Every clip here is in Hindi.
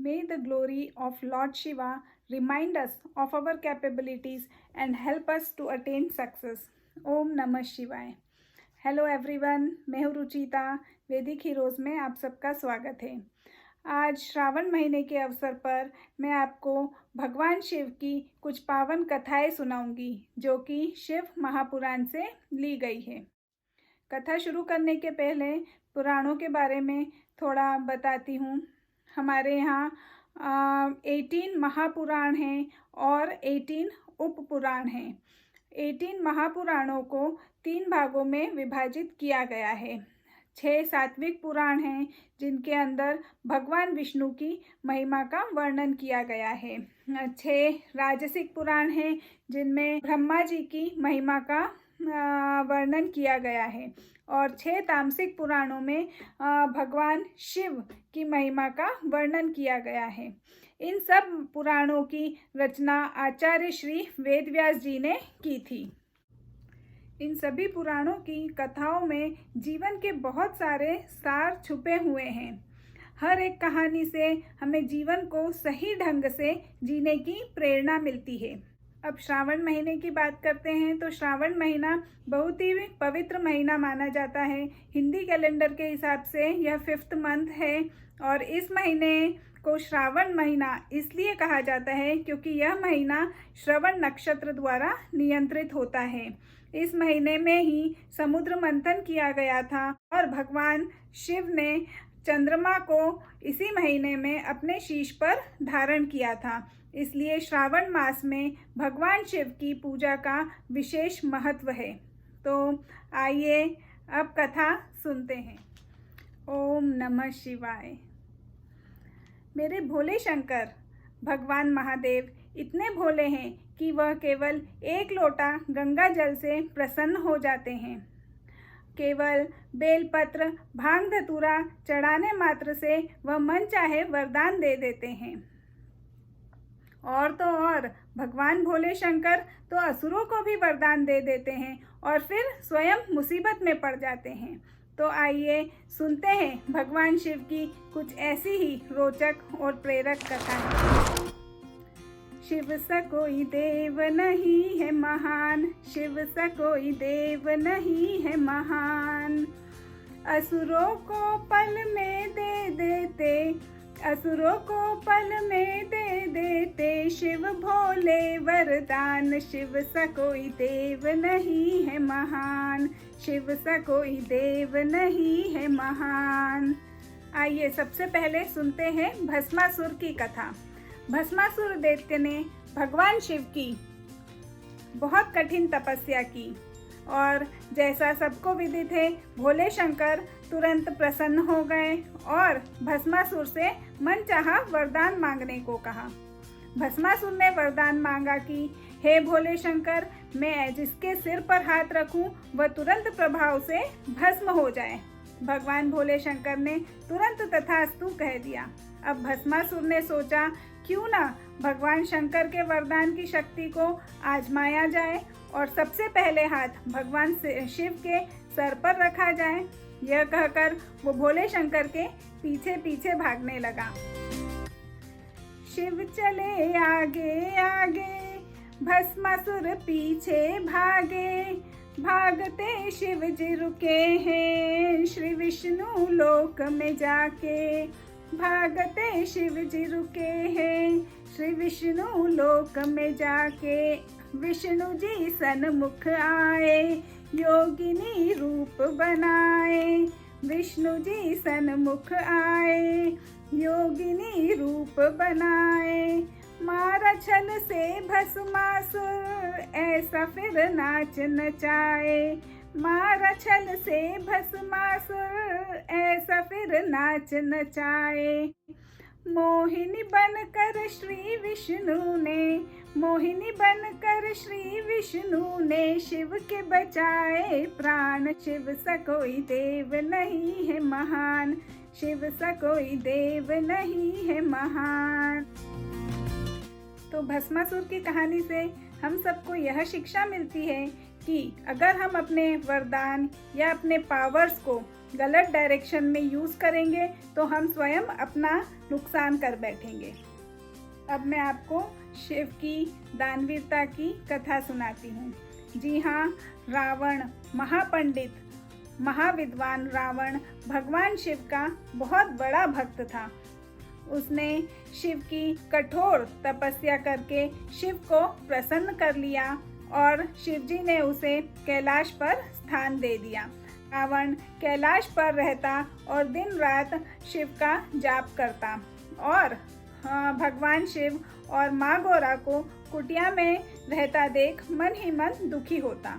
May the glory of Lord Shiva remind us of our capabilities and help us to attain success. ओम नमः शिवाय। हेलो एवरीवन, मैं हूँ रुचिता। वैदिक हीरोज़ में आप सबका स्वागत है। आज श्रावण महीने के अवसर पर मैं आपको भगवान शिव की कुछ पावन कथाएं सुनाऊंगी जो कि शिव महापुराण से ली गई है। कथा शुरू करने के पहले पुराणों के बारे में थोड़ा बताती हूँ। हमारे यहाँ 18 महापुराण हैं और 18 उपपुराण हैं। 18 महापुराणों को 3 भागों में विभाजित किया गया है। 6 सात्विक पुराण हैं जिनके अंदर भगवान विष्णु की महिमा का वर्णन किया गया है। 6 राजसिक पुराण हैं जिनमें ब्रह्मा जी की महिमा का वर्णन किया गया है और 6 तामसिक पुराणों में भगवान शिव की महिमा का वर्णन किया गया है। इन सब पुराणों की रचना आचार्य श्री वेदव्यास जी ने की थी। इन सभी पुराणों की कथाओं में जीवन के बहुत सारे सार छुपे हुए हैं। हर एक कहानी से हमें जीवन को सही ढंग से जीने की प्रेरणा मिलती है। अब श्रावण महीने की बात करते हैं तो श्रावण महीना बहुत ही पवित्र महीना माना जाता है। हिंदी कैलेंडर के हिसाब से यह 5th मंथ है और इस महीने को श्रावण महीना इसलिए कहा जाता है क्योंकि यह महीना श्रवण नक्षत्र द्वारा नियंत्रित होता है। इस महीने में ही समुद्र मंथन किया गया था और भगवान शिव ने चंद्रमा को इसी महीने में अपने शीश पर धारण किया था। इसलिए श्रावण मास में भगवान शिव की पूजा का विशेष महत्व है। तो आइए अब कथा सुनते हैं। ओम नमः शिवाय। मेरे भोले शंकर भगवान महादेव इतने भोले हैं कि वह केवल 1 लोटा गंगा जल से प्रसन्न हो जाते हैं। केवल बेलपत्र भांग धतूरा चढ़ाने मात्र से वह मन चाहे वरदान दे देते हैं। और तो और भगवान भोले शंकर तो असुरों को भी वरदान दे देते हैं और फिर स्वयं मुसीबत में पड़ जाते हैं। तो आइए सुनते हैं भगवान शिव की कुछ ऐसी ही रोचक और प्रेरक कथाएं। शिव सा कोई देव नहीं है महान, शिव सा कोई देव नहीं है महान। असुरों को पल में दे देते, असुरों को पल में दे देते शिव भोले वरदान। शिव सा कोई देव नहीं है महान, शिव सा कोई देव नहीं है महान। आइए सबसे पहले सुनते हैं भस्मासुर की कथा। भस्मासुर दैत्य ने भगवान शिव की बहुत कठिन तपस्या की और जैसा सबको विदित है भोले शंकर तुरंत प्रसन्न हो गए और भस्मासुर से मनचाहा वरदान मांगने को कहा। भस्मासुर ने वरदान मांगा कि हे भोले शंकर, मैं जिसके सिर पर हाथ रखूं वह तुरंत प्रभाव से भस्म हो जाए। भगवान भोले शंकर ने तुरंत तथास्तु कह दिया। अब भस्मासुर ने सोचा क्यों ना भगवान शंकर के वरदान की शक्ति को आजमाया जाए और सबसे पहले हाथ भगवान शिव के सर पर रखा जाए। यह कहकर वो भोले शंकर के पीछे पीछे भागने लगा। शिव चले आगे आगे, भस्मासुर पीछे भागे। भागते शिव जी रुके हैं श्री विष्णु लोक में जाके। भागते शिव जी रुके हैं श्री विष्णु लोक में जाके। विष्णु जी सन्मुख आए, योगिनी रूप बनाए। विष्णु जी सन्मुख आए, योगिनी रूप बनाए। मारा छल से भस्मासुर, ऐसा फिर नाच नचाए। मारा छल से भस्मासुर, ऐसा फिर नाच नचाए। मोहिनी बनकर श्री विष्णु ने, मोहिनी बनकर श्री विष्णु ने शिव के बचाए प्राण। शिव सा कोई देव नहीं है महान, शिव सा कोई देव नहीं है महान। तो भस्मासुर की कहानी से हम सबको यह शिक्षा मिलती है कि अगर हम अपने वरदान या अपने पावर्स को गलत डायरेक्शन में यूज़ करेंगे तो हम स्वयं अपना नुकसान कर बैठेंगे। अब मैं आपको शिव की दानवीरता की कथा सुनाती हूँ। जी हाँ, रावण, महापंडित, महाविद्वान रावण भगवान शिव का बहुत बड़ा भक्त था। उसने शिव की कठोर तपस्या करके शिव को प्रसन्न कर लिया और शिवजी ने उसे कैलाश पर स्थान दे दिया। रावण कैलाश पर रहता और दिन रात शिव का जाप करता और भगवान शिव और माँ गौरा को कुटिया में रहता देख मन ही मन दुखी होता।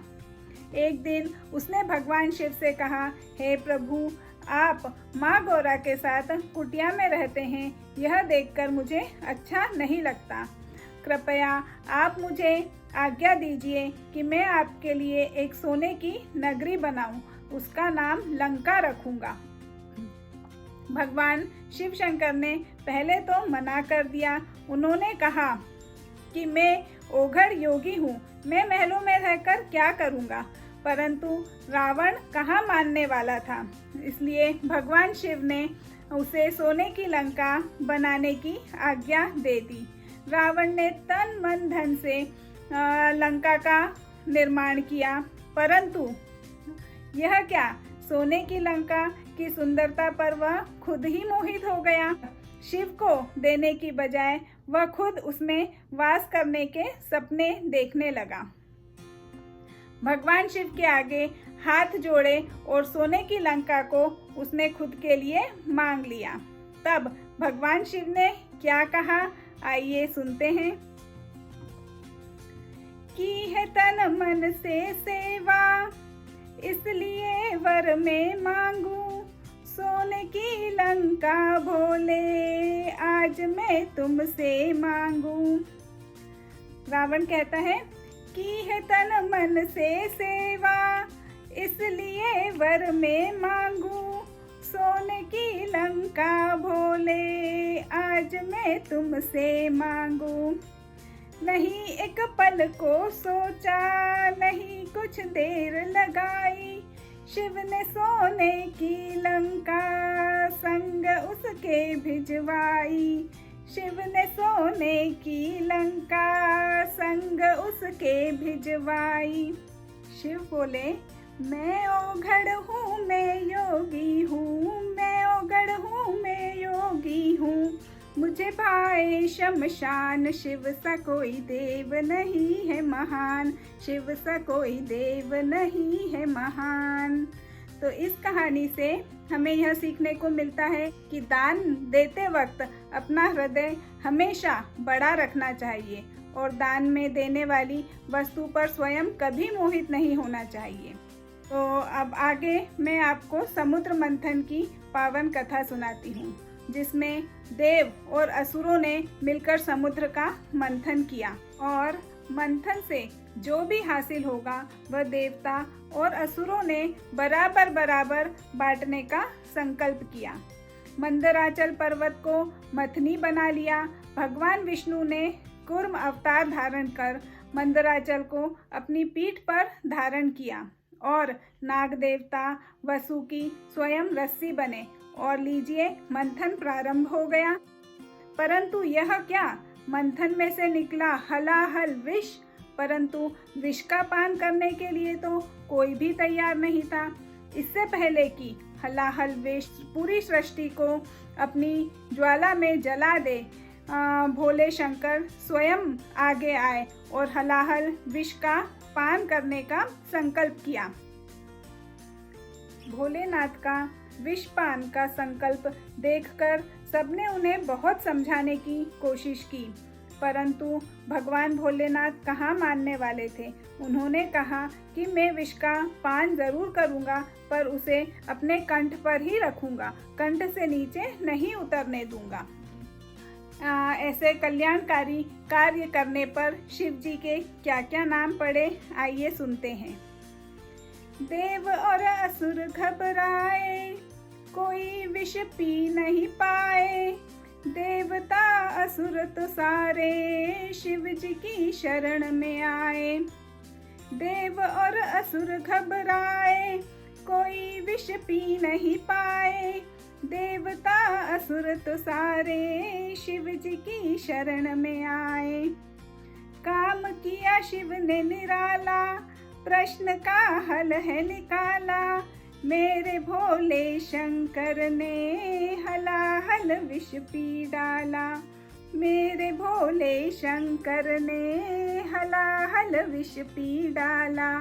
एक दिन उसने भगवान शिव से कहा, हे प्रभु, आप माँ गौरा के साथ कुटिया में रहते हैं, यह देखकर मुझे अच्छा नहीं लगता। कृपया आप मुझे आज्ञा दीजिए कि मैं आपके लिए एक सोने की नगरी बनाऊं, उसका नाम लंका रखूंगा। भगवान शिव शंकर ने पहले तो मना कर दिया। उन्होंने कहा कि मैं ओघड़ योगी हूँ, मैं महलों में रहकर क्या करूँगा। परंतु रावण कहाँ मानने वाला था, इसलिए भगवान शिव ने उसे सोने की लंका बनाने की आज्ञा दे दी। रावण ने तन मन धन से लंका का निर्माण किया, परंतु यह क्या, सोने की लंका की सुंदरता पर वह खुद ही मोहित हो गया। शिव को देने की बजाय वह खुद उसमें वास करने के सपने देखने लगा। भगवान शिव के आगे हाथ जोड़े और सोने की लंका को उसने खुद के लिए मांग लिया। तब भगवान शिव ने क्या कहा, आइए सुनते हैं। की है तन मन से सेवा, इसलिए वर में मांगू, सोने की लंका भोले, आज मैं तुमसे मांगू। रावण कहता है, की है तन मन से सेवा, इसलिए वर में मांगू, सोने की लंका भोले, आज मैं तुमसे मांगू। नहीं एक पल को सोचा, नहीं कुछ देर लगाई, शिव ने सोने की लंका संग उसके भिजवाई। शिव ने सोने की लंका संग उसके भिजवाई। शिव बोले, मैं ओघड़ हूँ, मैं योगी हूँ, मैं ओघड़ हूँ, मैं योगी हूँ, मुझे भाए शमशान, शिव सा कोई देव नहीं है महान, शिव सा कोई देव नहीं है महान। तो इस कहानी से हमें यह सीखने को मिलता है कि दान देते वक्त अपना हृदय हमेशा बड़ा रखना चाहिए और दान में देने वाली वस्तु पर स्वयं कभी मोहित नहीं होना चाहिए। तो अब आगे मैं आपको समुद्र मंथन की पावन कथा सुनाती हूँ, जिसमें देव और असुरों ने मिलकर समुद्र का मंथन किया और मंथन से जो भी हासिल होगा वह देवता और असुरों ने बराबर बराबर बांटने का संकल्प किया। मंदराचल पर्वत को मथनी बना लिया। भगवान विष्णु ने कूर्म अवतार धारण कर मंदराचल को अपनी पीठ पर धारण किया और नाग देवता वसुकी स्वयं रस्सी बने और लीजिए मंथन प्रारंभ हो गया। परंतु यह क्या, मंथन में से निकला हलाहल विष, परंतु विष का पान करने के लिए तो कोई भी तैयार नहीं था। इससे पहले कि हलाहल विष पूरी सृष्टि को अपनी ज्वाला में जला दे, भोले शंकर स्वयं आगे आए और हलाहल विष का पान करने का संकल्प किया। भोलेनाथ का विषपान का संकल्प देखकर सबने उन्हें बहुत समझाने की कोशिश की, परंतु भगवान भोलेनाथ कहाँ मानने वाले थे। उन्होंने कहा कि मैं विष का पान जरूर करूँगा, पर उसे अपने कंठ पर ही रखूँगा, कंठ से नीचे नहीं उतरने दूँगा। ऐसे कल्याणकारी कार्य करने पर शिव जी के क्या क्या नाम पड़े, आइए सुनते हैं। देव और असुर घबराए, कोई विष पी नहीं पाए, देवता असुर तो सारे शिव जी की शरण में आए। देव और असुर घबराए, कोई विष पी नहीं पाए। देवता असुर तो सारे शिव जी की शरण में आए। काम किया शिव ने निराला, प्रश्न का हल है निकाला। मेरे भोले शंकर ने हलाहल विष पी डाला। मेरे भोले शंकर ने हलाहल विष पी डाला।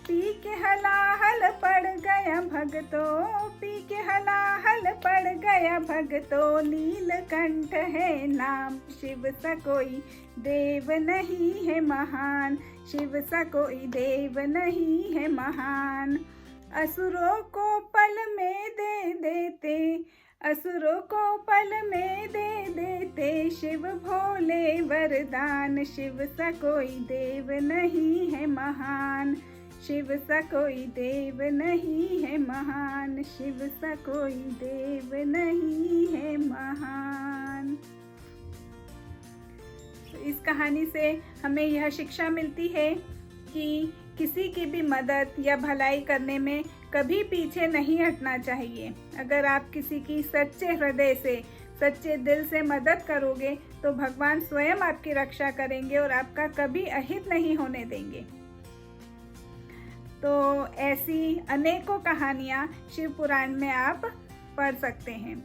पी के हलाहल पड़ गया भगतों, पी के हलाहल पड़ गया भगतों। नीलकंठ है नाम, शिव सा कोई देव नहीं है महान। शिव सा कोई देव नहीं है महान। असुरों को पल में दे देते, असुरों को पल में दे देते। शिव भोले वरदान, शिव सा कोई देव नहीं है महान। शिव सा कोई देव नहीं है महान। शिव सा कोई देव नहीं है महान। तो इस कहानी से हमें यह शिक्षा मिलती है कि किसी की भी मदद या भलाई करने में कभी पीछे नहीं हटना चाहिए। अगर आप किसी की सच्चे हृदय से, सच्चे दिल से मदद करोगे तो भगवान स्वयं आपकी रक्षा करेंगे और आपका कभी अहित नहीं होने देंगे। तो ऐसी अनेकों कहानियाँ शिव पुराण में आप पढ़ सकते हैं।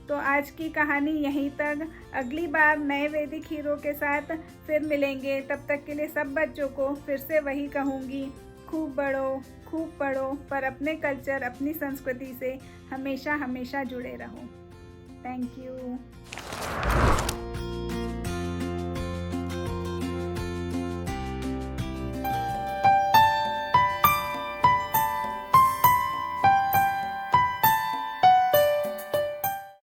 तो आज की कहानी यहीं तक। अगली बार नए वैदिक हीरो के साथ फिर मिलेंगे। तब तक के लिए सब बच्चों को फिर से वही कहूँगी, खूब बढ़ो, खूब पढ़ो, पर अपने कल्चर, अपनी संस्कृति से हमेशा हमेशा जुड़े रहो। Thank you.